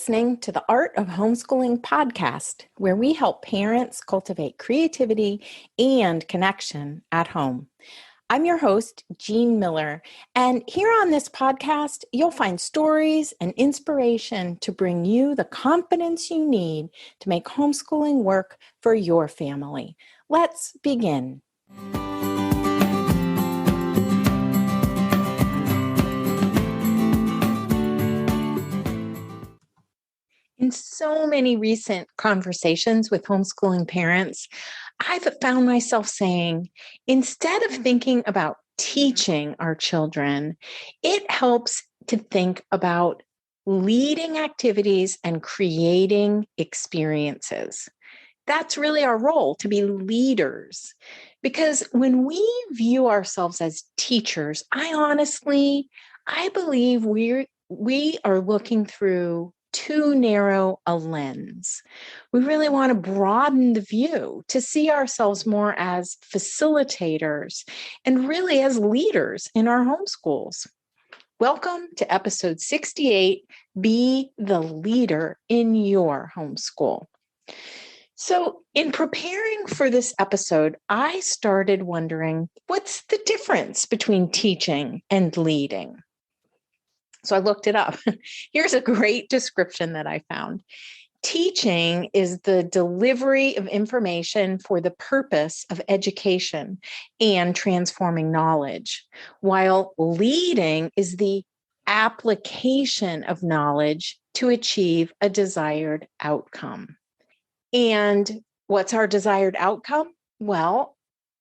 listening to the Art of Homeschooling podcast, where we help parents cultivate creativity and connection at home. I'm your host, Jean Miller, and here on this podcast, you'll find stories and inspiration to bring you the confidence you need to make homeschooling work for your family. Let's begin. In so many recent conversations with homeschooling parents, I've found myself saying, instead of thinking about teaching our children, it helps to think about leading activities and creating experiences. That's really our role, to be leaders. Because when we view ourselves as teachers, I believe we are looking through too narrow a lens. We really want to broaden the view to see ourselves more as facilitators and really as leaders in our homeschools. Welcome to episode 68, Be the Leader in Your Homeschool. So in preparing for this episode, I started wondering, what's the difference between teaching and leading? So I looked it up. Here's a great description that I found. Teaching is the delivery of information for the purpose of education and transforming knowledge, while leading is the application of knowledge to achieve a desired outcome. And what's our desired outcome? Well,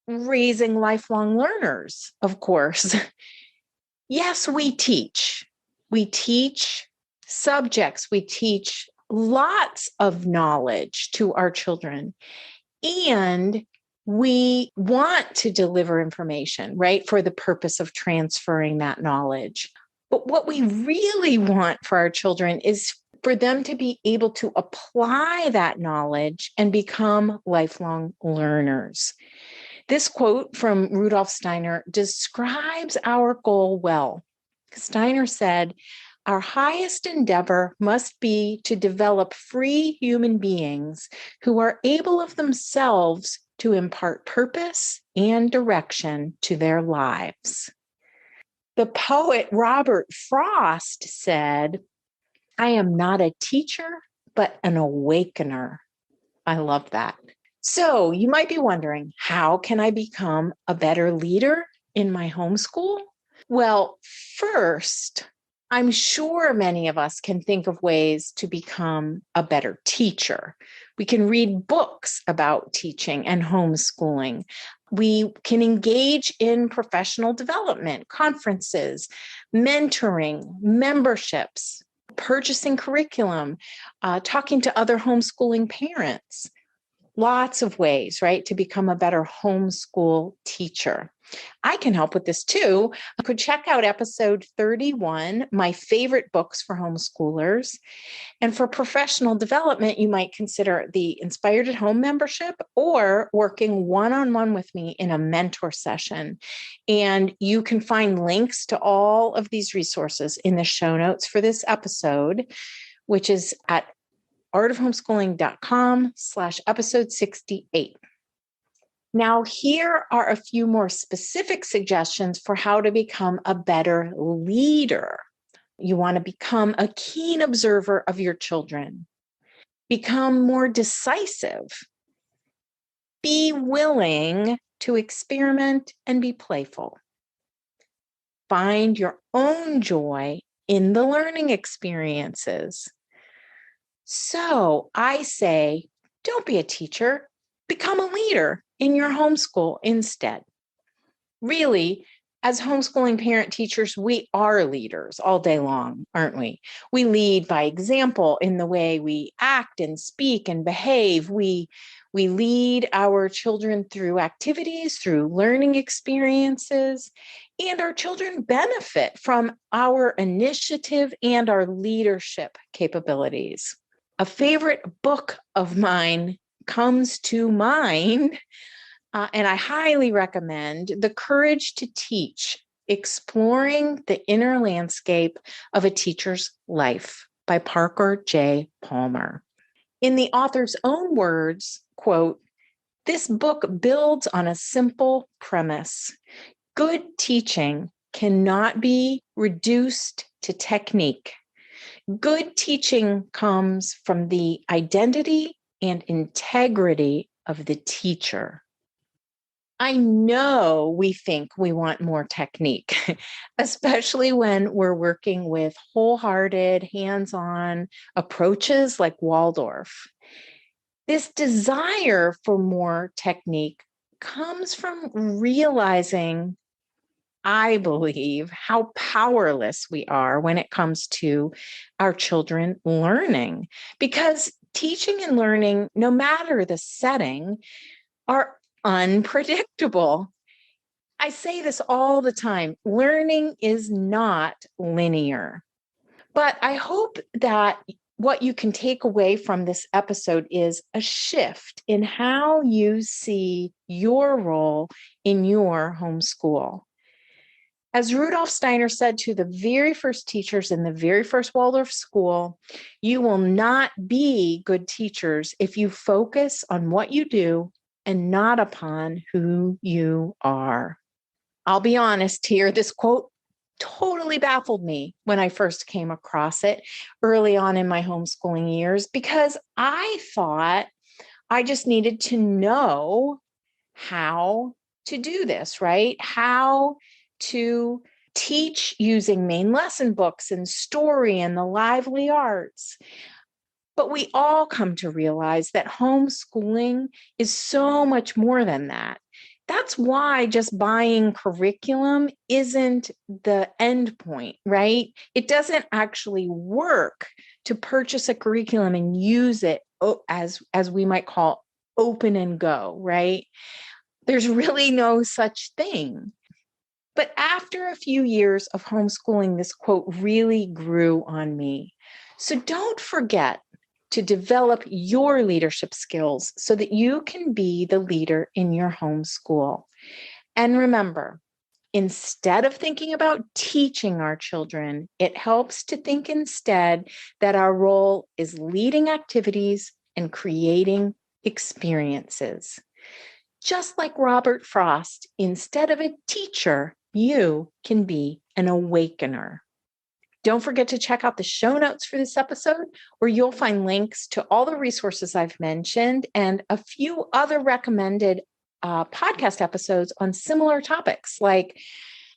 raising lifelong learners, of course. Yes, we teach. We teach subjects. We teach lots of knowledge to our children. And we want to deliver information, right, for the purpose of transferring that knowledge. But what we really want for our children is for them to be able to apply that knowledge and become lifelong learners. This quote from Rudolf Steiner describes our goal well. Steiner said, "Our highest endeavor must be to develop free human beings who are able of themselves to impart purpose and direction to their lives." The poet Robert Frost said, "I am not a teacher, but an awakener." I love that. So you might be wondering, how can I become a better leader in my homeschool? Well, first, I'm sure many of us can think of ways to become a better teacher. We can read books about teaching and homeschooling. We can engage in professional development, conferences, mentoring, memberships, purchasing curriculum, talking to other homeschooling parents. Lots of ways, right, to become a better homeschool teacher. I can help with this too. You could check out episode 31, my favorite books for homeschoolers. And for professional development, you might consider the Inspired at Home membership or working one-on-one with me in a mentor session. And you can find links to all of these resources in the show notes for this episode, which is at artofhomeschooling.com/episode 68. Now, here are a few more specific suggestions for how to become a better leader. You want to become a keen observer of your children. Become more decisive. Be willing to experiment and be playful. Find your own joy in the learning experiences. So I say, don't be a teacher, become a leader in your homeschool instead. Really, as homeschooling parent teachers, we are leaders all day long, aren't we? We lead by example in the way we act and speak and behave. We lead our children through activities, through learning experiences, and our children benefit from our initiative and our leadership capabilities. A favorite book of mine comes to mind, and I highly recommend The Courage to Teach, Exploring the Inner Landscape of a Teacher's Life by Parker J. Palmer. In the author's own words, quote, "This book builds on a simple premise. Good teaching cannot be reduced to technique. Good teaching comes from the identity and integrity of the teacher." I know we think we want more technique, especially when we're working with wholehearted, hands-on approaches like Waldorf. This desire for more technique comes from realizing, I believe, how powerless we are when it comes to our children learning. Because teaching and learning, no matter the setting, are unpredictable. I say this all the time. Learning is not linear. But I hope that what you can take away from this episode is a shift in how you see your role in your homeschool. As Rudolf Steiner said to the very first teachers in the very first Waldorf school, you will not be good teachers if you focus on what you do and not upon who you are. I'll be honest here, this quote totally baffled me when I first came across it early on in my homeschooling years, because I thought I just needed to know how to do this, right? How to teach using main lesson books and story and the lively arts. But we all come to realize that homeschooling is so much more than that. That's why just buying curriculum isn't the end point, right? It doesn't actually work to purchase a curriculum and use it as we might call open and go, right? There's really no such thing. But after a few years of homeschooling, this quote really grew on me. So don't forget to develop your leadership skills so that you can be the leader in your homeschool. And remember, instead of thinking about teaching our children, it helps to think instead that our role is leading activities and creating experiences. Just like Robert Frost, instead of a teacher, you can be an awakener. Don't forget to check out the show notes for this episode, where you'll find links to all the resources I've mentioned and a few other recommended podcast episodes on similar topics, like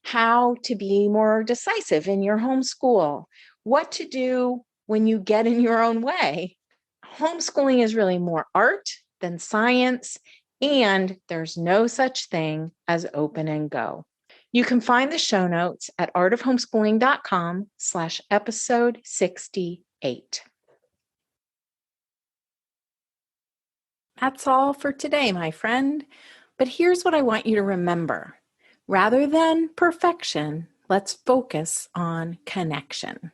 how to be more decisive in your homeschool, what to do when you get in your own way. Homeschooling is really more art than science, and there's no such thing as open and go. You can find the show notes at artofhomeschooling.com/episode 68. That's all for today, my friend. But here's what I want you to remember. Rather than perfection, let's focus on connection.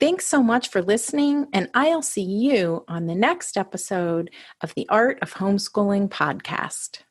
Thanks so much for listening, and I'll see you on the next episode of the Art of Homeschooling podcast.